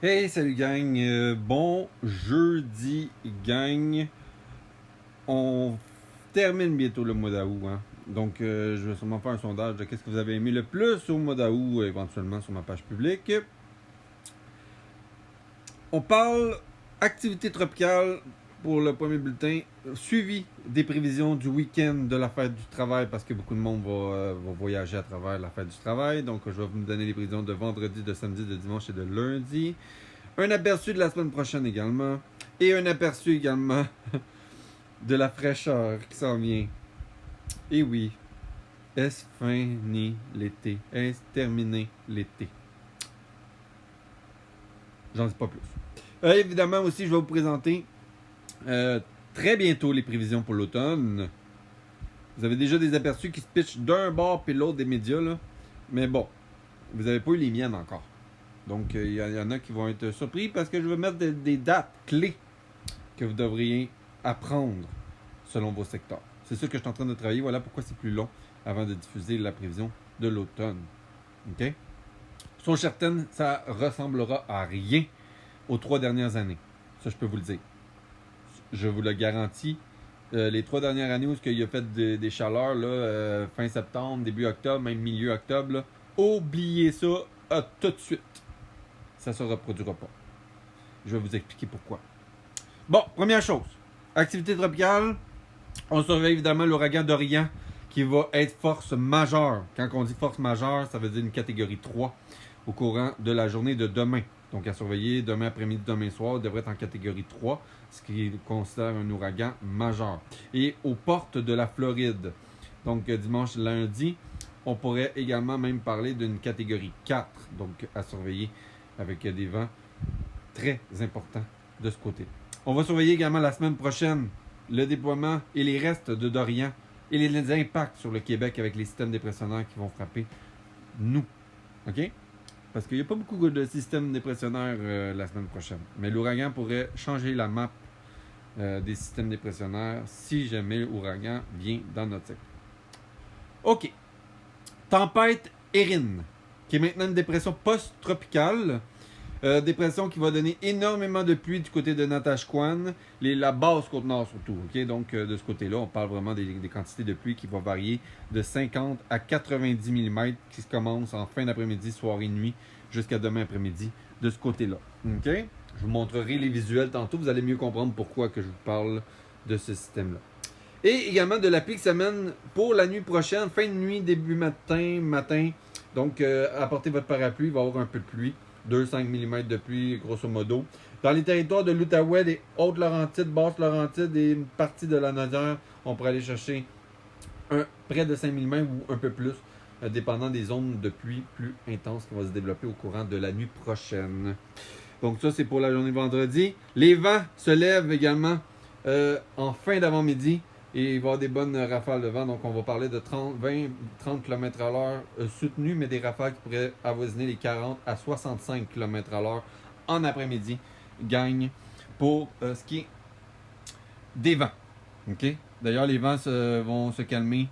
Hey, salut gang. Bon jeudi, gang. On termine bientôt le mois d'août. Hein? Donc, je vais sûrement faire un sondage de qu'est-ce que vous avez aimé le plus au mois d'août, éventuellement sur ma page publique. On parle activité tropicale pour le premier bulletin, suivi des prévisions du week-end de la fête du travail, parce que beaucoup de monde va voyager à travers la fête du travail. Donc, je vais vous donner les prévisions de vendredi, de samedi, de dimanche et de lundi. Un aperçu de la semaine prochaine également. Et un aperçu également de la fraîcheur qui s'en vient. Et oui, est-ce fini l'été? Est-ce terminé l'été? J'en dis pas plus. Évidemment aussi, je vais vous présenter très bientôt les prévisions pour l'automne. Vous avez déjà des aperçus qui se pitchent d'un bord puis l'autre des médias, là. Mais bon, vous n'avez pas eu les miennes encore. Donc, il y en a qui vont être surpris parce que je vais mettre des dates clés que vous devriez apprendre selon vos secteurs. C'est ça que je suis en train de travailler. Voilà pourquoi c'est plus long avant de diffuser la prévision de l'automne. OK? Sont certaines, ça ressemblera à rien aux 3 dernières années. Ça, je peux vous le dire. Je vous le garantis. Les 3 dernières années où il a fait des chaleurs, là, fin septembre, début octobre, même milieu octobre, là, oubliez ça tout de suite. Ça ne se reproduira pas. Je vais vous expliquer pourquoi. Bon, première chose. Activité tropicale. On surveille évidemment l'ouragan Dorian qui va être force majeure. Quand on dit force majeure, ça veut dire une catégorie 3 au courant de la journée de demain. Donc à surveiller demain après-midi, demain soir, devrait être en catégorie 3, ce qui considère un ouragan majeur. Et aux portes de la Floride, donc dimanche, lundi, on pourrait également même parler d'une catégorie 4, donc à surveiller avec des vents très importants de ce côté. On va surveiller également la semaine prochaine le déploiement et les restes de Dorian et les impacts sur le Québec avec les systèmes dépressionnaires qui vont frapper nous. OK? Parce qu'il n'y a pas beaucoup de systèmes dépressionnaires la semaine prochaine. Mais l'ouragan pourrait changer la map des systèmes dépressionnaires si jamais l'ouragan vient dans notre secteur. OK. Tempête Erin, qui est maintenant une dépression post-tropicale. Dépression qui va donner énormément de pluie du côté de Natashquan, la basse côte nord surtout. Okay? Donc, de ce côté-là, on parle vraiment des quantités de pluie qui vont varier de 50 à 90 mm qui se commencent en fin d'après-midi, soir et nuit, jusqu'à demain après-midi, de ce côté-là. Okay? Je vous montrerai les visuels tantôt, vous allez mieux comprendre pourquoi que je vous parle de ce système-là. Et également de la pluie qui s'amène pour la nuit prochaine, fin de nuit, début matin. Donc, apportez votre parapluie, il va y avoir un peu de pluie. 2-5 mm de pluie, grosso modo. Dans les territoires de l'Outaouais, des Hautes-Laurentides, Basses-Laurentides et une partie de la Nodière, on pourrait aller chercher près de 5 mm ou un peu plus, dépendant des zones de pluie plus intenses qui vont se développer au courant de la nuit prochaine. Donc ça, c'est pour la journée de vendredi. Les vents se lèvent également en fin d'avant-midi. Et il va y avoir des bonnes rafales de vent. Donc, on va parler de 30 km à l'heure soutenues, mais des rafales qui pourraient avoisiner les 40 à 65 km à l'heure en après-midi. Gagne pour ce qui est des vents. Okay? D'ailleurs, les vents vont se calmer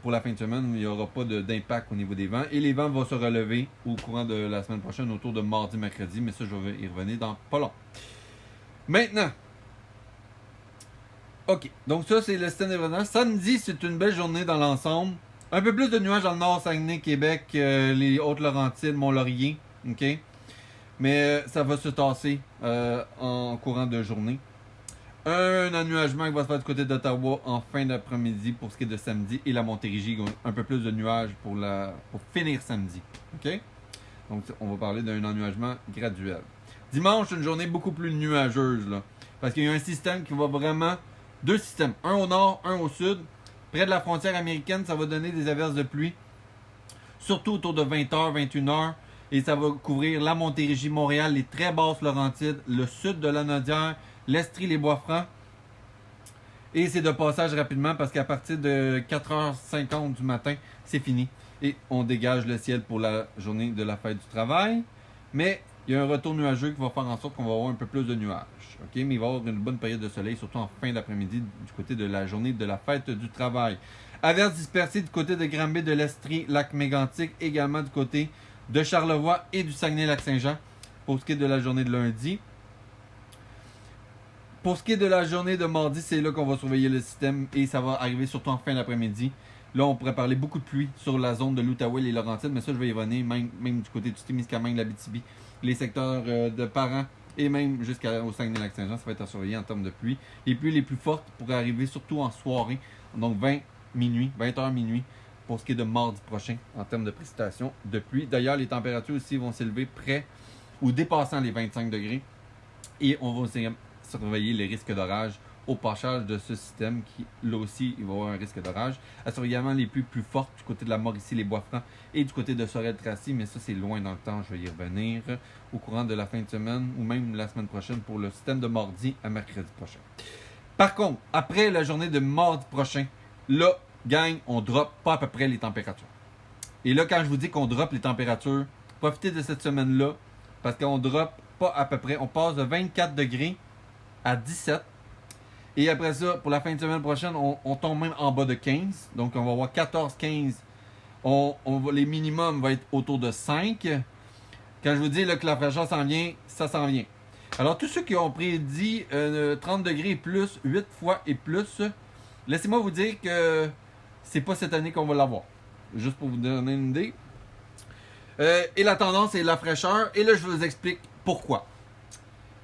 pour la fin de semaine. Il n'y aura pas d'impact au niveau des vents. Et les vents vont se relever au courant de la semaine prochaine, autour de mardi, mercredi. Mais ça, je vais y revenir dans pas long. Maintenant, OK. Donc ça, c'est le système d'événements. Samedi, c'est une belle journée dans l'ensemble. Un peu plus de nuages dans le nord, Saguenay, Québec, les Hautes-Laurentides, Mont-Laurier. OK. Mais ça va se tasser en courant de journée. Un ennuagement qui va se faire du côté d'Ottawa en fin d'après-midi pour ce qui est de samedi. Et la Montérégie, un peu plus de nuages pour finir samedi. OK. Donc, on va parler d'un ennuagement graduel. Dimanche, une journée beaucoup plus nuageuse, là. Parce qu'il y a un système qui va vraiment... 2 systèmes, un au nord, un au sud. Près de la frontière américaine, ça va donner des averses de pluie. Surtout autour de 20h, 21h. Et ça va couvrir la Montérégie, Montréal, les très basses Laurentides, le sud de la Nodière, l'Estrie, les Bois-Francs. Et c'est de passage rapidement parce qu'à partir de 4h50 du matin, c'est fini. Et on dégage le ciel pour la journée de la fête du travail. Mais il y a un retour nuageux qui va faire en sorte qu'on va avoir un peu plus de nuages. Okay? Mais il va y avoir une bonne période de soleil, surtout en fin d'après-midi, du côté de la journée de la fête du travail. Averses dispersées du côté de Granby, de l'Estrie, Lac-Mégantic, également du côté de Charlevoix et du Saguenay-Lac-Saint-Jean. pour ce qui est de la journée de lundi. Pour ce qui est de la journée de mardi, c'est là qu'on va surveiller le système et ça va arriver surtout en fin d'après-midi. Là, on pourrait parler beaucoup de pluie sur la zone de l'Outaouais et Laurentides, mais ça, je vais y revenir, même du côté du Témiscamingue, l'Abitibi, les secteurs de Parent et même jusqu'au Saguenay-Lac-Saint-Jean, ça va être à surveiller en termes de pluie. Les pluies les plus fortes pourraient arriver surtout en soirée, donc 20h minuit, pour ce qui est de mardi prochain en termes de précipitations de pluie. D'ailleurs, les températures aussi vont s'élever près ou dépassant les 25 degrés et on va aussi surveiller les risques d'orage au passage de ce système qui, là aussi, il va y avoir un risque d'orage. Assurer également les pluies plus fortes du côté de la Mauricie, les Bois-Francs et du côté de Sorel-Tracy, mais ça, c'est loin dans le temps, je vais y revenir au courant de la fin de semaine ou même la semaine prochaine pour le système de mardi à mercredi prochain. Par contre, après la journée de mardi prochain, là, gang, on drop pas à peu près les températures. Et là, quand je vous dis qu'on drop les températures, profitez de cette semaine-là parce qu'on drop pas à peu près, on passe de 24 degrés à 17. Et après ça, pour la fin de semaine prochaine, on tombe même en bas de 15. Donc, on va avoir 14-15. Les minimums vont être autour de 5. Quand je vous dis là, que la fraîcheur s'en vient, ça s'en vient. Alors, tous ceux qui ont prédit 30 degrés et plus, 8 fois et plus, laissez-moi vous dire que c'est pas cette année qu'on va l'avoir. Juste pour vous donner une idée. Et la tendance est la fraîcheur. Et là, je vous explique pourquoi.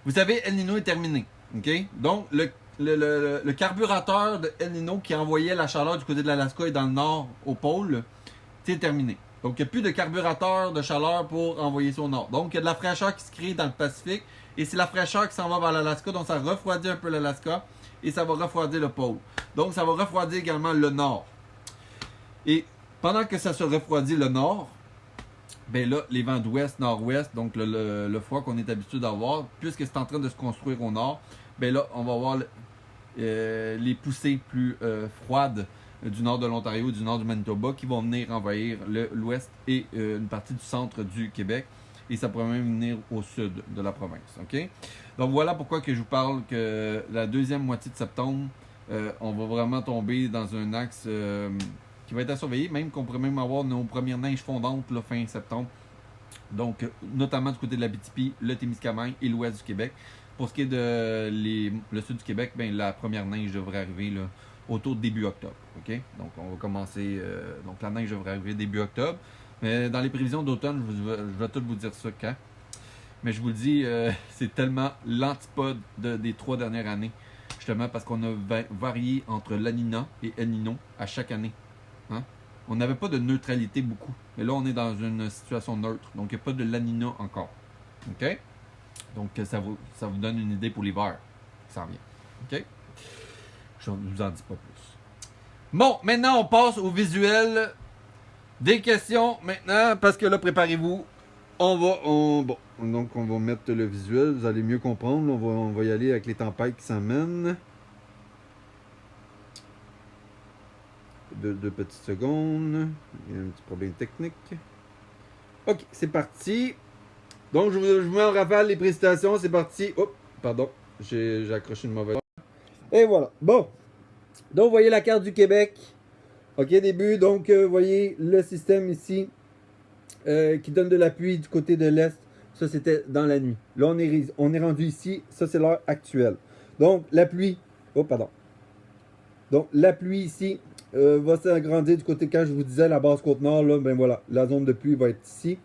Vous savez, El Niño est terminé. Okay? Donc, le carburateur de El Niño qui envoyait la chaleur du côté de l'Alaska et dans le nord au pôle, c'est terminé. Donc, il n'y a plus de carburateur de chaleur pour envoyer ça au nord. Donc, il y a de la fraîcheur qui se crée dans le Pacifique et c'est la fraîcheur qui s'en va vers l'Alaska. Donc, ça refroidit un peu l'Alaska et ça va refroidir le pôle. Donc, ça va refroidir également le nord. Et pendant que ça se refroidit le nord, ben là, les vents d'ouest, nord-ouest, donc le froid qu'on est habitué d'avoir, puisque c'est en train de se construire au nord, ben là, on va avoir les poussées plus froides du nord de l'Ontario, du nord du Manitoba, qui vont venir envahir l'ouest et une partie du centre du Québec. Et ça pourrait même venir au sud de la province. OK? Donc voilà pourquoi que je vous parle que la deuxième moitié de septembre, on va vraiment tomber dans un axe qui va être à surveiller, même qu'on pourrait même avoir nos premières neiges fondantes là, fin septembre. Donc, notamment du côté de l'Abitibi, le Témiscamingue et l'ouest du Québec. Pour ce qui est de le sud du Québec, ben, la première neige devrait arriver là, autour de début octobre. Okay? Donc, on va commencer. Donc, la neige devrait arriver début octobre. Mais dans les prévisions d'automne, je vais tout vous dire ça quand. Mais je vous le dis, c'est tellement l'antipode des 3 dernières années. Justement parce qu'on a varié entre La Nina et El Niño à chaque année. Hein? On n'avait pas de neutralité beaucoup. Mais là, on est dans une situation neutre. Donc, il n'y a pas de La Nina encore. OK? Donc, ça vous donne une idée pour l'hiver. Ça en vient. OK? Je ne vous en dis pas plus. Bon, maintenant, on passe au visuel. Des questions maintenant, parce que là, préparez-vous. Bon, donc on va mettre le visuel, vous allez mieux comprendre. On va y aller avec les tempêtes qui s'emmènent. Deux petites secondes. Il y a un petit problème technique. Ok, c'est parti. Donc, je vous mets en rafale les précipitations. C'est parti. Oh, pardon. J'ai accroché une mauvaise. Et voilà. Bon. Donc, vous voyez la carte du Québec. Ok, début. Donc, vous voyez le système ici qui donne de la pluie du côté de l'Est. Ça, c'était dans la nuit. Là, on est rendu ici. Ça, c'est l'heure actuelle. Donc, la pluie. Oh, pardon. Donc, la pluie ici va s'agrandir du côté, quand je vous disais, la basse côte nord. Là, ben voilà, la zone de pluie va être ici.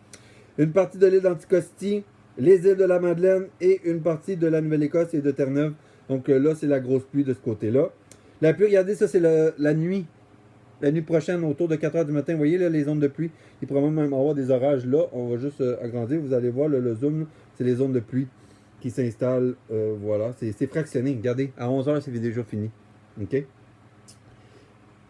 Une partie de l'île d'Anticosti, les îles de la Madeleine et une partie de la Nouvelle-Écosse et de Terre-Neuve. Donc, là, c'est la grosse pluie de ce côté-là. La pluie, regardez, ça, c'est la nuit. La nuit prochaine, autour de 4 h du matin, vous voyez là, les zones de pluie. Il pourrait même avoir des orages là. On va juste agrandir. Vous allez voir le zoom. C'est les zones de pluie qui s'installent. Voilà, c'est fractionné. Regardez, à 11 h, c'est déjà fini. OK?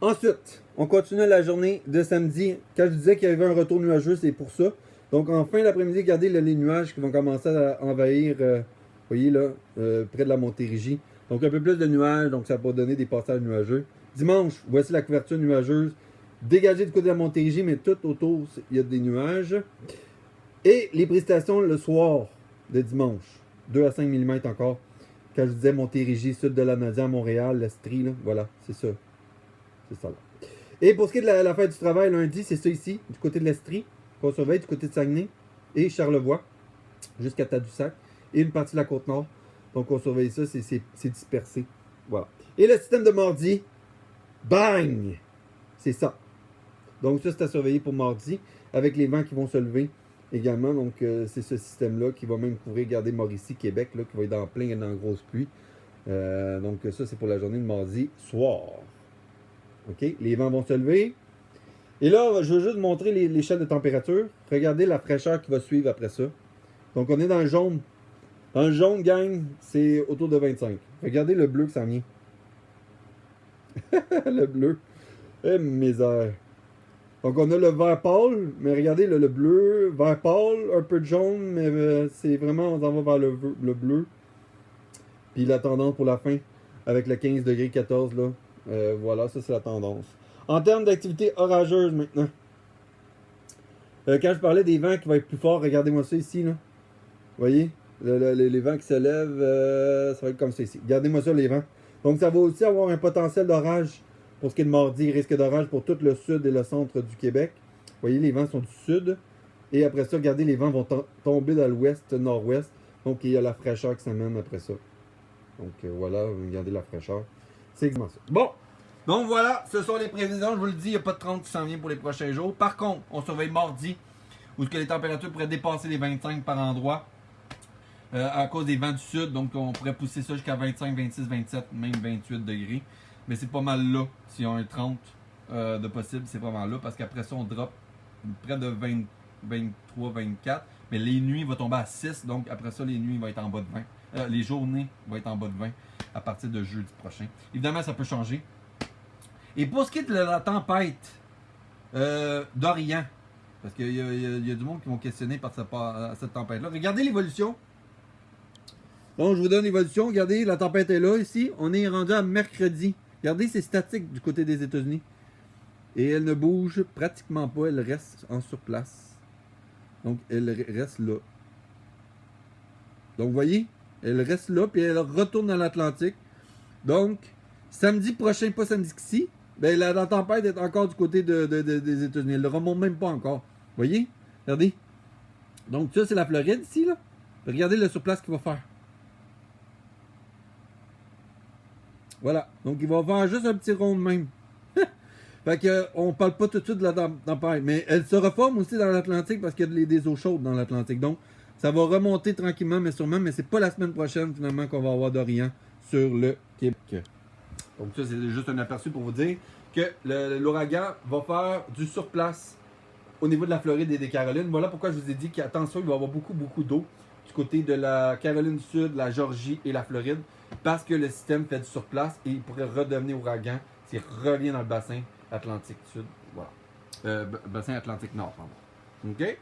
Ensuite, on continue la journée de samedi. Quand je disais qu'il y avait un retour nuageux, c'est pour ça. Donc, en fin d'après-midi, regardez là, les nuages qui vont commencer à envahir, vous voyez là, près de la Montérégie. Donc, un peu plus de nuages. Donc, ça va donner des passages nuageux. Dimanche, voici la couverture nuageuse. Dégagée du côté de la Montérégie, mais tout autour, il y a des nuages. Et les précipitations le soir de dimanche. 2 à 5 mm encore. Quand je disais Montérégie, sud de la Nadia, Montréal, l'Estrie, là, voilà, c'est ça. C'est ça là. Et pour ce qui est de la fête du travail, lundi, c'est ça ici, du côté de l'Estrie, qu'on surveille, du côté de Saguenay et Charlevoix. jusqu'à Tadoussac et une partie de la Côte-Nord. Donc, on surveille ça, c'est dispersé. Voilà. Et le système de mardi, bang! C'est ça. Donc, ça, c'est à surveiller pour mardi, avec les vents qui vont se lever également. Donc, c'est ce système-là qui va même couvrir, regardez, Mauricie, Québec, là, qui va être dans plein et dans la grosse pluie. Donc, ça, c'est pour la journée de mardi soir. OK? Les vents vont se lever. Et là, je veux juste montrer l'échelle de température. Regardez la fraîcheur qui va suivre après ça. Donc, on est dans le jaune. Dans le jaune, gang, c'est autour de 25. Regardez le bleu que ça vient. Le bleu. Eh, misère. Donc, on a le vert pâle, mais regardez le bleu, vert pâle, un peu de jaune, mais c'est vraiment, on s'en va vers le bleu. Puis la tendance pour la fin, avec le 15 degrés 14, là. Voilà, ça, c'est la tendance. En termes d'activité orageuse, maintenant. Quand je parlais des vents qui vont être plus forts, regardez-moi ça ici, là. Vous voyez? Les vents qui se lèvent, ça va être comme ça ici. Regardez-moi ça, les vents. Donc, ça va aussi avoir un potentiel d'orage pour ce qui est de mardi, risque d'orage pour tout le sud et le centre du Québec. Vous voyez, les vents sont du sud. Et après ça, regardez, les vents vont tomber dans l'ouest, nord-ouest. Donc, il y a la fraîcheur qui s'amène après ça. Donc, voilà, regardez la fraîcheur. C'est exactement ça. Bon, donc voilà, ce sont les prévisions. Je vous le dis, il n'y a pas de 30 qui s'en vient pour les prochains jours. Par contre, on surveille mardi, où ce que les températures pourraient dépasser les 25 par endroit. À cause des vents du sud, donc on pourrait pousser ça jusqu'à 25, 26, 27, même 28 degrés. Mais c'est pas mal là, s'il y a un 30 de possible, c'est vraiment là, parce qu'après ça, on drop près de 20, 23, 24. Mais les nuits vont tomber à 6, donc après ça, les nuits vont être en bas de 20. Les journées vont être en bas de 20 à partir de jeudi prochain. Évidemment, ça peut changer. Et pour ce qui est de la tempête d'Orient, parce qu'il y a du monde qui vont questionner par cette tempête-là. Regardez l'évolution. Donc, je vous donne l'évolution. Regardez, la tempête est là, ici. On est rendu à mercredi. Regardez, c'est statique du côté des États-Unis. Et elle ne bouge pratiquement pas. Elle reste en surplace. Donc, elle reste là. Donc, vous voyez, elle reste là, puis elle retourne dans l'Atlantique. Donc, samedi prochain, pas samedi ici, ben, la tempête est encore du côté des États-Unis. Elle ne remonte même pas encore. Vous voyez? Regardez. Donc, ça, c'est la Floride, ici, là. Regardez le surplace qu'il va faire. Voilà. Donc, il va faire juste un petit rond de même. Fait que, on parle pas tout de suite de la tempête. Mais elle se reforme aussi dans l'Atlantique parce qu'il y a des eaux chaudes dans l'Atlantique. Donc, ça va remonter tranquillement, mais sûrement. Mais c'est pas la semaine prochaine, finalement, qu'on va avoir d'Orient sur le Québec. Donc, ça, c'est juste un aperçu pour vous dire que l'ouragan va faire du surplace au niveau de la Floride et des Carolines. Voilà pourquoi je vous ai dit qu'attention, il va y avoir beaucoup d'eau du côté de la Caroline du Sud, la Georgie et la Floride. Parce que le système fait du surplace et il pourrait redevenir ouragan s'il revient dans le bassin Atlantique Sud. Voilà. Bassin Atlantique Nord, pardon. OK?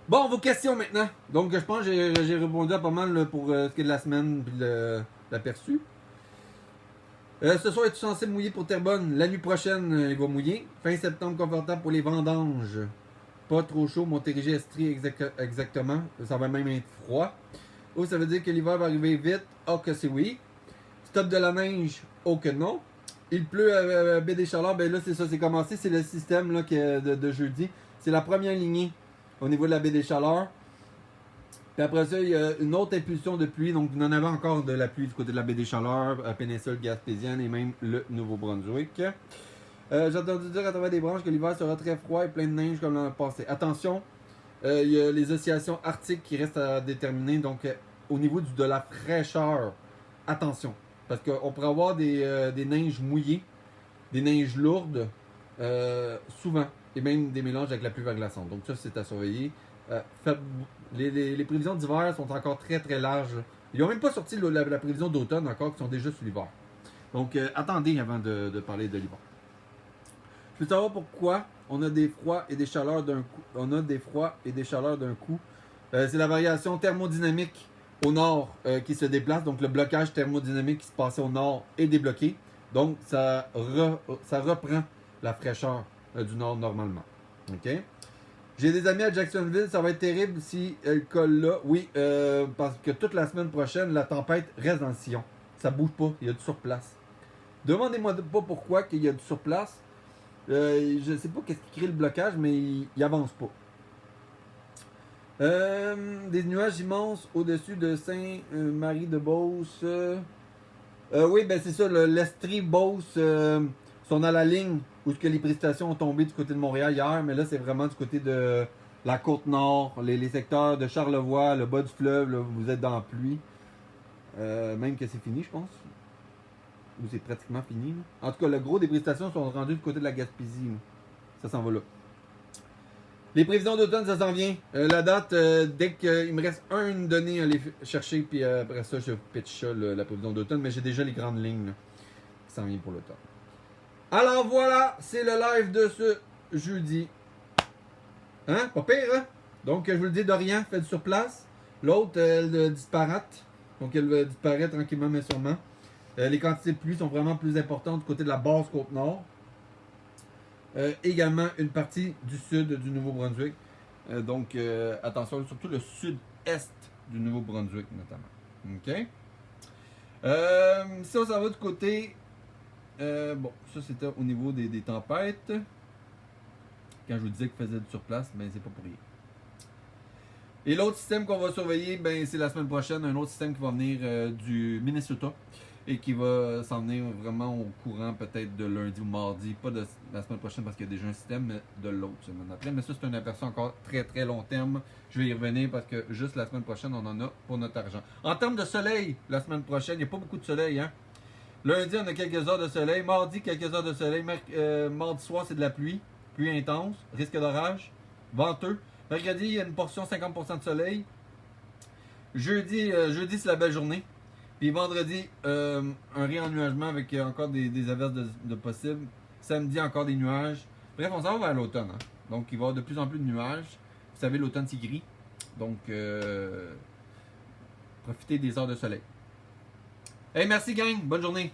Bon, vos questions maintenant. Donc, je pense que j'ai répondu à pas mal là, pour ce qui est de la semaine et l'aperçu. Ce soir, es-tu censé mouiller pour Terrebonne? La nuit prochaine, il va mouiller. Fin septembre, confortable pour les vendanges. Pas trop chaud, Montérégie, Estrie, exactement. Ça va même être froid. Oh, ça veut dire que l'hiver va arriver vite. Oh, que c'est oui. Stop de la neige. Oh, que non. Il pleut à Baie des Chaleurs. Ben là, c'est ça, c'est commencé. C'est le système là, de jeudi. C'est la première lignée au niveau de la Baie des Chaleurs. Puis après ça, il y a une autre impulsion de pluie. Donc, vous en avez encore de la pluie du côté de la Baie des Chaleurs, à péninsule gaspésienne et même le Nouveau-Brunswick. J'ai entendu dire à travers des branches que l'hiver sera très froid et plein de neige comme l'an passé. Attention, il y a les oscillations arctiques qui restent à déterminer. Donc, au niveau de la fraîcheur, attention. Parce qu'on pourrait avoir des neiges mouillées, des neiges lourdes, souvent. Et même des mélanges avec la pluie verglaçante. Donc, ça, c'est à surveiller. Les prévisions d'hiver sont encore très larges. Ils n'ont même pas sorti la prévision d'automne encore, qui sont déjà sur l'hiver. Donc, attendez avant de parler de l'hiver. Je veux savoir pourquoi on a des froids et des chaleurs d'un coup. C'est la variation thermodynamique au nord qui se déplace. Donc, le blocage thermodynamique qui se passait au nord est débloqué. Donc, ça reprend la fraîcheur du nord normalement. OK? J'ai des amis à Jacksonville, ça va être terrible si elle colle là. Oui, parce que toute la semaine prochaine, la tempête reste dans le sillon. Ça bouge pas, il y a du surplace. Demandez-moi pas pourquoi qu'il y a du surplace. Je sais pas qu'est-ce qui crée le blocage, mais il avance pas. Des nuages immenses au-dessus de Saint-Marie-de-Beauce. Oui, ben c'est ça, l'Estrie-Beauce sont à la ligne où ce que les précipitations ont tombé du côté de Montréal hier, mais là c'est vraiment du côté de la côte nord, les secteurs de Charlevoix, le bas du fleuve, là, vous êtes dans la pluie. Même que c'est fini, je pense. Ou c'est pratiquement fini. Là. En tout cas, le gros des précipitations sont rendus du côté de la Gaspésie. Là. Ça s'en va là. Les prévisions d'automne, ça s'en vient. La date, dès qu'il me reste une donnée à aller chercher, puis après ça, je pitch ça, la prévision d'automne, mais j'ai déjà les grandes lignes là, qui s'en viennent pour l'automne. Alors voilà, c'est le live de ce jeudi. Hein? Pas pire, hein? Donc, je vous le dis, Dorian fait du sur place. L'autre, elle disparate. Donc, elle va disparaître tranquillement, mais sûrement. Les quantités de pluie sont vraiment plus importantes du côté de la basse côte nord. Également une partie du sud du Nouveau-Brunswick. Donc attention, surtout le sud-est du Nouveau-Brunswick notamment. OK? Si on s'en va du côté... bon, ça c'était au niveau des tempêtes. Quand je vous disais qu'il faisait du surplace, ben c'est pas pour rien. Et l'autre système qu'on va surveiller, ben c'est la semaine prochaine, un autre système qui va venir du Minnesota. Et qui va s'en venir vraiment au courant peut-être de lundi ou mardi, pas de la semaine prochaine parce qu'il y a déjà un système, mais de l'autre semaine après. Mais ça, c'est un aperçu encore très très long terme. Je vais y revenir parce que juste la semaine prochaine, on en a pour notre argent. En termes de soleil, la semaine prochaine, il n'y a pas beaucoup de soleil. Hein? Lundi, on a quelques heures de soleil. Mardi, quelques heures de soleil. Mardi soir, c'est de la pluie. Pluie intense, risque d'orage, venteux. Mercredi, il y a une portion 50% de soleil. Jeudi, c'est la belle journée. Puis vendredi, un réennuagement avec encore des averses de possible. Samedi, encore des nuages. Bref, on s'en va vers l'automne. Hein. Donc, il va y avoir de plus en plus de nuages. Vous savez, l'automne, c'est gris. Donc, profitez des heures de soleil. Hey, merci gang. Bonne journée.